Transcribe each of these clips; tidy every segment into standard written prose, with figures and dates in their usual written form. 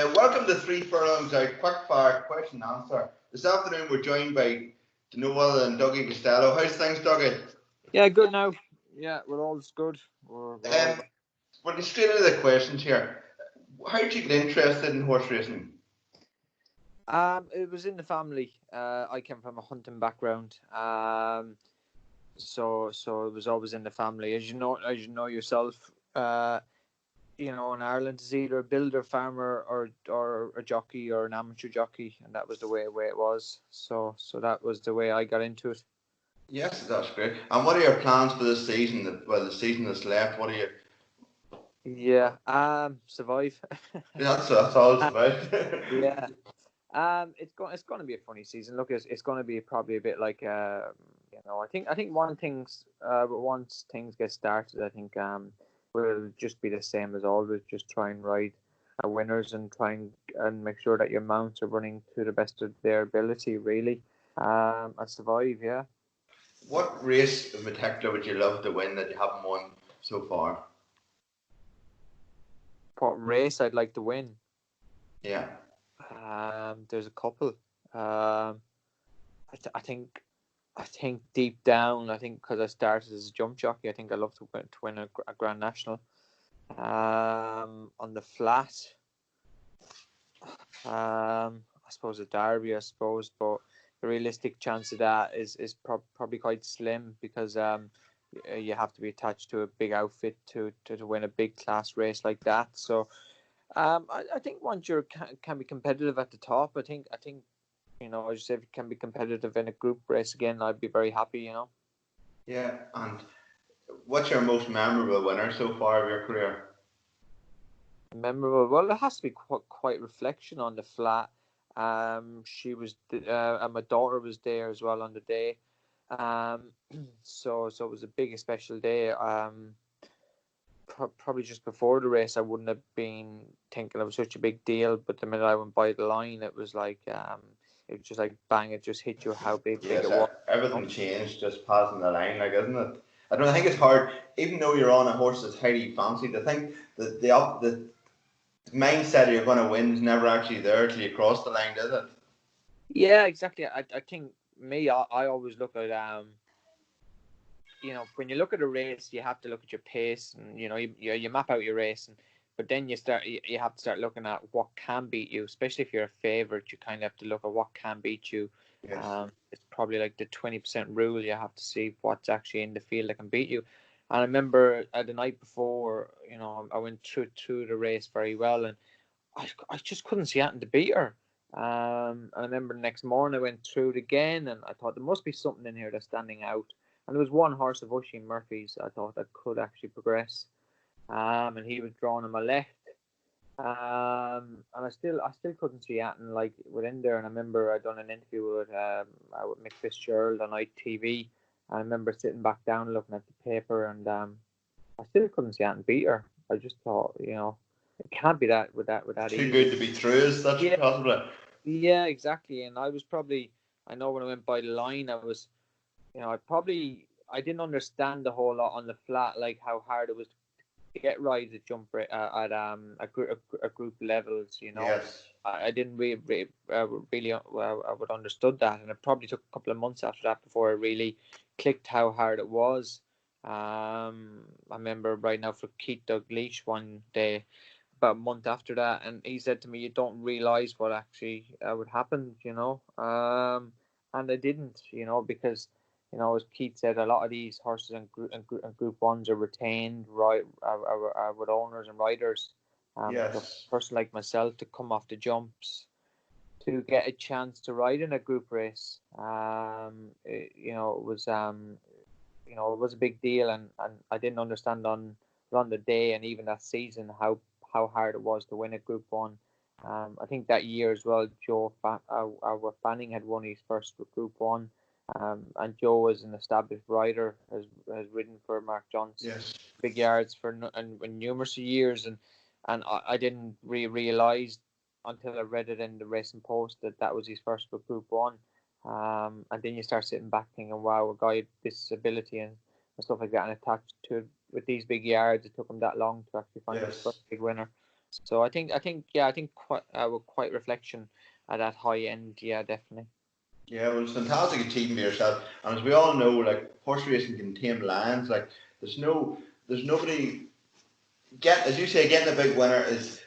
Welcome to Three Furlongs Out Quick Fire Question and Answer. This afternoon we're joined by no other than Dougie Costello. How's things, Dougie? Yeah, good now. Yeah, we're all good. We're all... Well, straight into the questions here. How did you get interested in horse racing? It was in the family. I came from a hunting background. So it was always in the family. As you know yourself, in Ireland, it's either a builder, farmer, or a jockey or an amateur jockey, and that was the way it was. So that was the way I got into it. Yes, that's great. And what are your plans for this season? Well, the season that's left. What are you? Yeah, survive. That's all it's about. Yeah. It's going to be a funny season. Look, it's going to be probably a bit like I think once things get started, I think will just be the same as always. Just try and ride our winners and try and make sure that your mounts are running to the best of their ability, really, and survive. Yeah. What race in particular would you love to win that you haven't won so far? What race I'd like to win? Yeah. There's a couple. I think deep down, I think because I started as a jump jockey, I think I love to win a Grand National. On the flat, I suppose a Derby, but the realistic chance of that is probably quite slim because you have to be attached to a big outfit to win a big class race like that. So I think once you can be competitive at the top, I think as you said, if you can be competitive in a group race again, I'd be very happy. Yeah, and what's your most memorable winner so far of your career? Memorable? Well, it has to be quite reflection on the flat. She was, and my daughter was there as well on the day. So it was a big, special day. Probably just before the race, I wouldn't have been thinking it was such a big deal. But the minute I went by the line, it was like, it was just like bang! It just hit you how big it was. Everything changed just passing the line, like, isn't it? I don't think it's hard, even though you're on a horse that's highly fancied. I think that the mindset you're going to win is never actually there till you cross the line, is it? Yeah, exactly. I think I always look at when you look at a race, you have to look at your pace, and you map out your race, but then you have to start looking at what can beat you, especially if you're a favourite. You kind of have to look at what can beat you. Yes. It's probably like the 20% rule. You have to see what's actually in the field that can beat you. And I remember the night before, I went through the race very well, and I just couldn't see anything to beat her. And I remember the next morning I went through it again, and I thought there must be something in here that's standing out. And there was one horse of Oisin Murphy's I thought that could actually progress. And he was drawn on my left. And I still couldn't see anything like within there. And I remember I'd done an interview with Mick Fitzgerald on ITV. I remember sitting back down looking at the paper, and I still couldn't see anything beat her. I just thought, it can't be that with that Too easy. good to be true, is that possible? Yeah, exactly. And I was probably, I know when I went by the line, I was, I didn't understand the whole lot on the flat, like how hard it was to get rides at jump at a group levels. Yes. I didn't really I would understood that, and it probably took a couple of months after that before it really clicked how hard it was. I remember right now for Keith Dalgleish one day, about a month after that, and he said to me, "You don't realize what actually would happen," and I didn't, because as Keith said, a lot of these horses and group ones are retained right with owners and riders. Yes. A person like myself to come off the jumps to get a chance to ride in a group race, it was a big deal, and I didn't understand on the day and even that season how hard it was to win a Group 1. I think that year as well, our Fanning had won his first Group 1, and Joe was an established rider, has ridden for Mark Johnson, yes, big yards for numerous years, and I didn't realise until I read it in the Racing Post that was his first for Group 1. And then you start sitting back thinking, wow, a guy with this ability and stuff like that, and attached to it with these big yards, it took him that long to actually find his first big winner. So I think quite with quite reflection at that high end, yeah, definitely. Yeah, well, it's fantastic achievement for yourself. And as we all know, like horse racing can tame lions. Like there's nobody as you say, getting a big winner is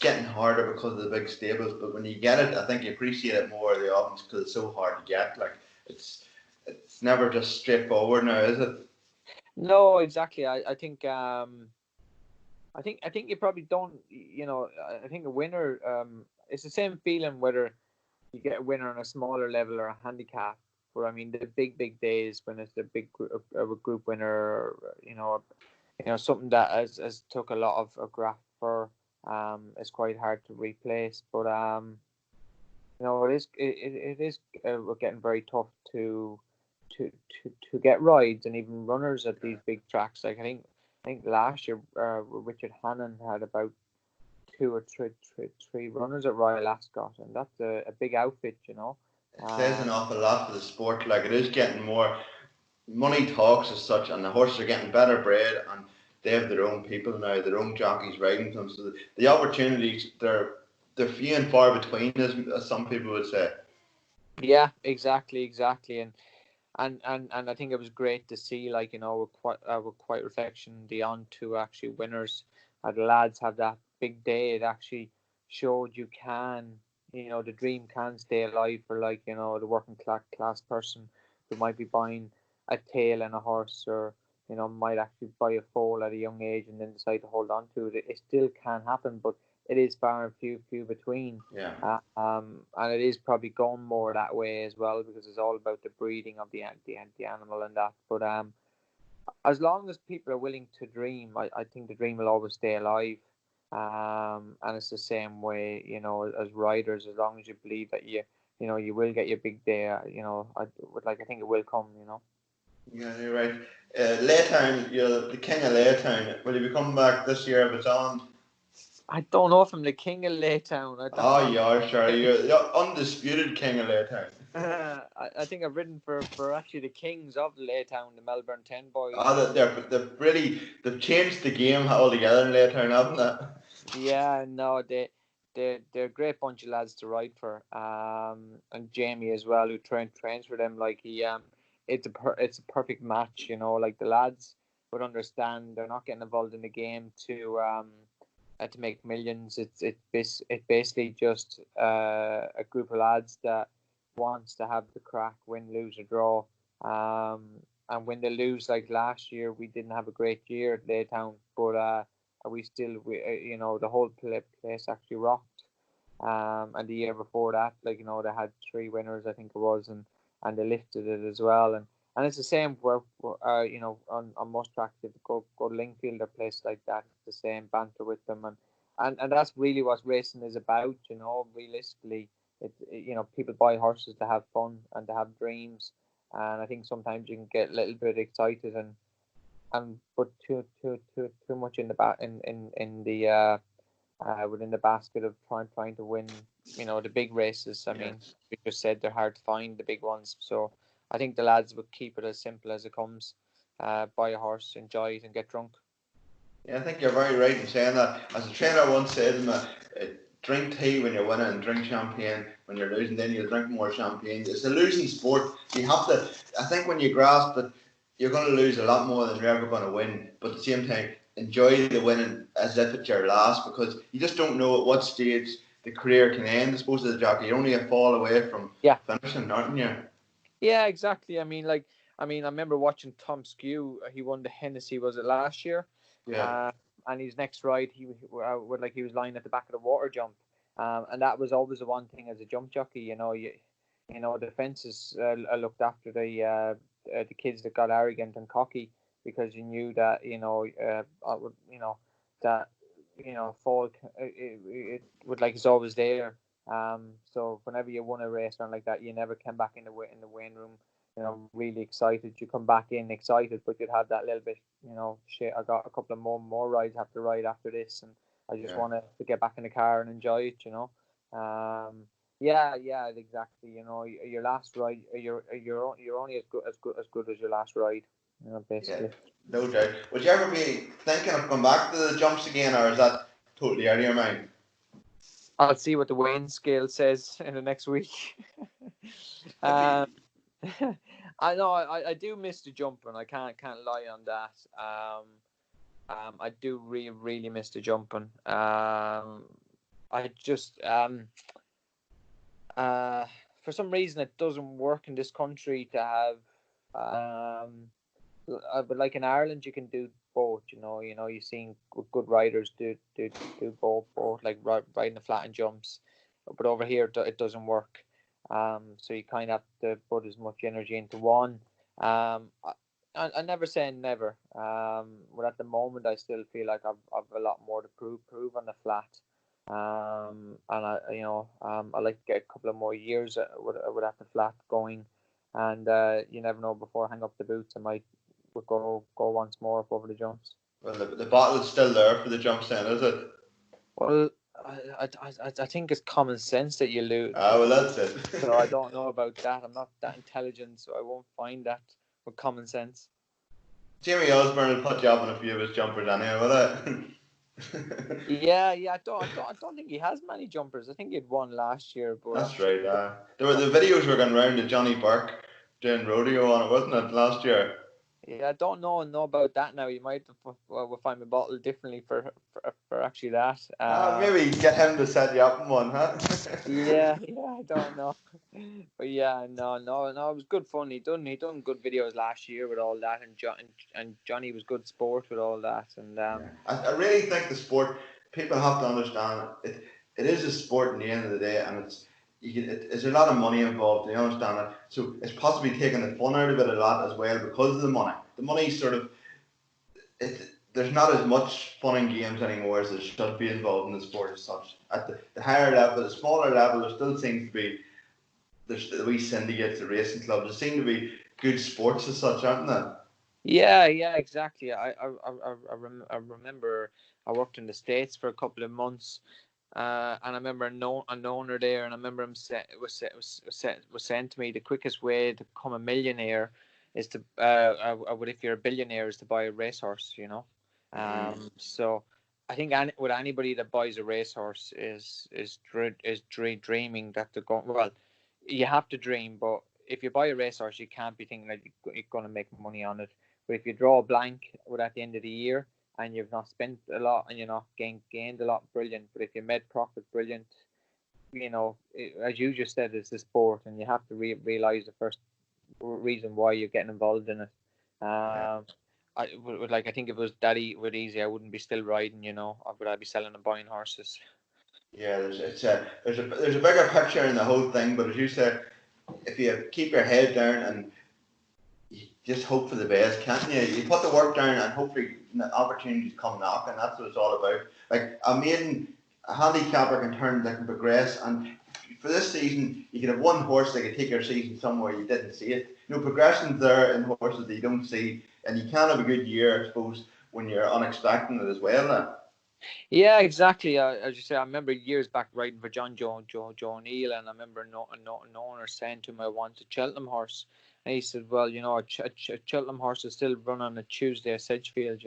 getting harder because of the big stables. But when you get it, I think you appreciate it more the options because it's so hard to get. Like it's it's never just straightforward now, is it? No, exactly. I think you probably don't. I think a winner. It's the same feeling whether you get a winner on a smaller level or a handicap. But I mean, the big days when it's the big group winner, or, something that has took a lot of graft for. Is quite hard to replace. But it is we're getting very tough to get rides and even runners at these big tracks. Like I think last year Richard Hannon had about two or three runners at Royal Ascot, and that's a big outfit, you know. It says an Um, awful lot for the sport. Like it is getting more money talks as such, and the horses are getting better bred, and they have their own people now, their own jockeys riding them. So the opportunities they're few and far between, as some people would say. yeah, exactly, and I think it was great to see, like with quite reflection, the on to actually winners. The lads have that big day. It actually showed you can, the dream can stay alive for, like, the working class person who might be buying a tail and a horse, or might actually buy a foal at a young age and then decide to hold on to it. It still can happen, but it is far and few between. Yeah. And it is probably going more that way as well, because it's all about the breeding of the animal and that. But as long as people are willing to dream, I think the dream will always stay alive. And it's the same way, as riders. As long as you believe that you will get your big day. I think it will come. Yeah, you're right. Laytown, you're the king of Laytown. Will you be coming back this year if it's on? I don't know if I'm the king of Laytown. I don't Oh, know. you are, sure. You're undisputed king of Laytown. I think I've ridden for actually the kings of Laytown, the Melbourne 10 boys. Oh, they've really they've changed the game altogether in Laytown, haven't they? Yeah, no, they're a great bunch of lads to ride for. And Jamie as well, who trains for them. Like it's a perfect match. Like the lads would understand. They're not getting involved in the game to make millions. It's basically just a group of lads that wants to have the crack, win, lose or draw. And when they lose, like last year, we didn't have a great year at Laytown, but the whole place actually rocked. And the year before that, like, they had three winners, I think it was, and they lifted it as well. And it's the same where on most tracks, if you go to Lingfield or place like that, it's the same banter with them, and that's really what racing is about. Realistically, people buy horses to have fun and to have dreams, and I think sometimes you can get a little bit excited and put too much in the in the within the basket of trying to win, the big races. I Yeah. mean, we just said they're hard to find, the big ones. So I think the lads would keep it as simple as it comes. Buy a horse, enjoy it, and get drunk. Yeah, I think you're very right in saying that. As a trainer once said to me, drink tea when you're winning and drink champagne when you're losing, then you'll drink more champagne. It's a losing sport. You have to, I think when you grasp that you're going to lose a lot more than you're ever going to win, but at the same time, enjoy the winning as if it's your last, because you just don't know at what stage the career can end. I suppose as a jockey, you're only a fall away from Yeah, finishing, aren't you? yeah, exactly. I remember watching Tom Skew. He won the Hennessy, was it last year? Yeah. Uh, and his next ride, he was lying at the back of the water jump. And that was always the one thing as a jump jockey. The fences looked after the kids that got arrogant and cocky, because you knew that that fall it would, like, it's always there. So whenever you won a race or like that, you never came back in the weighing room, really excited. You come back in excited, but you'd have that little bit, shit. I got a couple of more rides I have to ride after this, and I just Yeah. want to get back in the car and enjoy it. Yeah, exactly. Your last ride, you're only as good as your last ride. Yeah, Basically. no doubt. Would you ever be thinking of going back to the jumps again, or is that totally out of your mind. I'll see what the weighing scale says in the next week. If um, I know I do miss the jumping. I can't lie on that. I do really miss the jumping. I just for some reason it doesn't work in this country to have but like in Ireland you can do both. You've seen good riders do both like riding the flat and jumps, but over here it doesn't work. So you kind of have to put as much energy into one. I never say never. But at the moment, I still feel like I've a lot more to prove on the flat. And I like to get a couple of more years with the flat going. And you never know. Before I hang up the boots, I might go once more up over the jumps. well, the bottle's still there for the jumps then, is it? Well, I think it's common sense that you lose. Ah, well, that's it. So I don't know about that. I'm not that intelligent, so I won't find that with common sense. Jamie Osborne will put you up on a few of his jumpers anyway, will it? Yeah. I don't think he has many jumpers. I think he had one last year, but That's right. There were the videos were going around of Johnny Burke doing rodeo on it, wasn't it, last year? yeah, I don't know about that now. You might we'll find my bottle differently for actually that. Maybe get him to set you up in one, huh? Yeah, I don't know, but yeah, no, it was good fun. He done good videos last year with all that, and Johnny was good sport with all that, and I really think the sport, people have to understand it is a sport in the end of the day, and there's a lot of money involved. They understand that, so it's possibly taking the fun out of it a lot as well because of the money. The money sort of there's not as much fun in games anymore as there should be involved in the sport as such. At the higher level, the smaller level, there still seems to be there's the wee syndicates, the racing clubs. There seem to be good sports as such, aren't there? yeah, exactly. I remember I worked in the States for a couple of months, and I remember an owner there, and I remember him was saying to me the quickest way to become a millionaire is to if you're a billionaire is to buy a racehorse, So I think with anybody that buys a racehorse is dreaming that they're going well. You have to dream, but if you buy a racehorse, you can't be thinking that you're going to make money on it. But if you draw a blank at the end of the year and you've not spent a lot and you're not gained a lot, brilliant. But if you made profit, brilliant. As you just said, it's a sport, and you have to realize the first reason why you're getting involved in it. I think if it was that easy, I wouldn't be still riding. Would I be selling and buying horses? Yeah, there's a bigger picture in the whole thing, but as you said, if you keep your head down and you just hope for the best, can't you? You put the work down and hopefully opportunities come knocking. That's what it's all about. Like a handicapper they can progress, and for this season, you can have one horse that can take your season somewhere you didn't see it. Progression's there in horses that you don't see, and you can have a good year, I suppose, when you're unexpecting it as well. Then. Yeah, exactly. As you say, I remember years back riding for Joe O'Neill, and I remember an owner saying to him, "I want a Cheltenham horse," and he said, "Well, a Cheltenham horse is still run on a Tuesday at Sedgefield,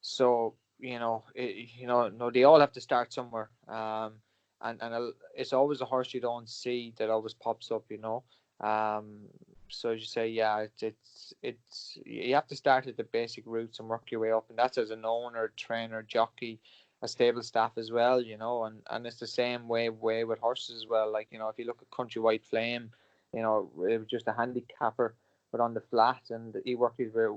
So no, they all have to start somewhere, and it's always a horse you don't see that always pops up, So as you say, yeah, it's you have to start at the basic roots and work your way up, and that's as an owner, trainer, jockey, a stable staff as well, and it's the same way with horses as well. Like if you look at Country White Flame, it was just a handicapper, but on the flat, and he worked his way,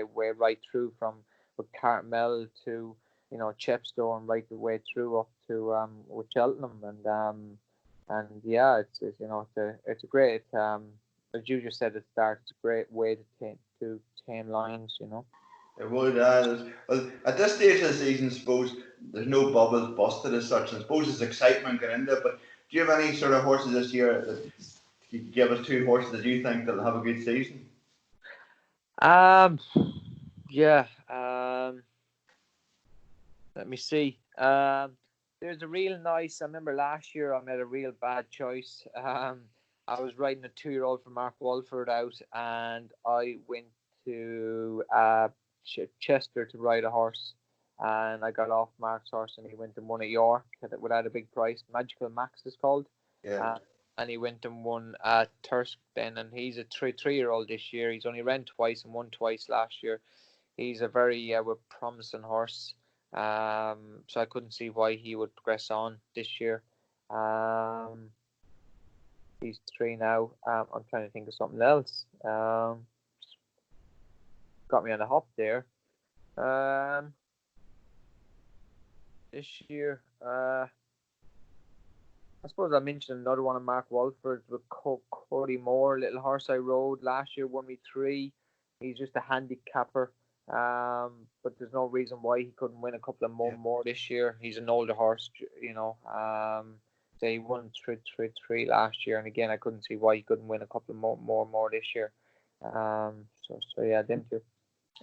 way right through from with Cartmel to Chepstow, right the way through up to with Cheltenham, and yeah, it's a great as you just said at the start, it's a great way to tame lions, It would. Well, at this stage of the season, I suppose there's no bubbles busted as such, and I suppose there's excitement going into it. But do you have any sort of horses this year that you could give us two horses that you think that'll have a good season? Yeah. Let me see. There's a real nice. I remember last year I made a real bad choice. I was riding a 2-year-old from Mark Walford out, and I went to Chester to ride a horse, and I got off Mark's horse, and he went and won at York without a big price. Magical Max is called. Yeah. And he went and won at Thirsk then, and he's a 3-year-old this year. He's only ran twice and won twice last year. He's a very promising horse. So I couldn't see why he would progress on this year. He's 3 now. I'm trying to think of something else. Got me on the hop there. This year, I suppose I mentioned another one of Mark Walford with Cody Moore, little horse I rode last year, won me 3. He's just a handicapper, but there's no reason why he couldn't win a couple of more this year. He's an older horse, you know. So he won 3 last year, and again I couldn't see why he couldn't win a couple of more this year. So yeah, them two.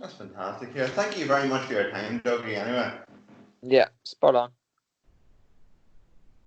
That's fantastic. Yeah, thank you very much for your time, Dougie. Anyway. Yeah, spot on.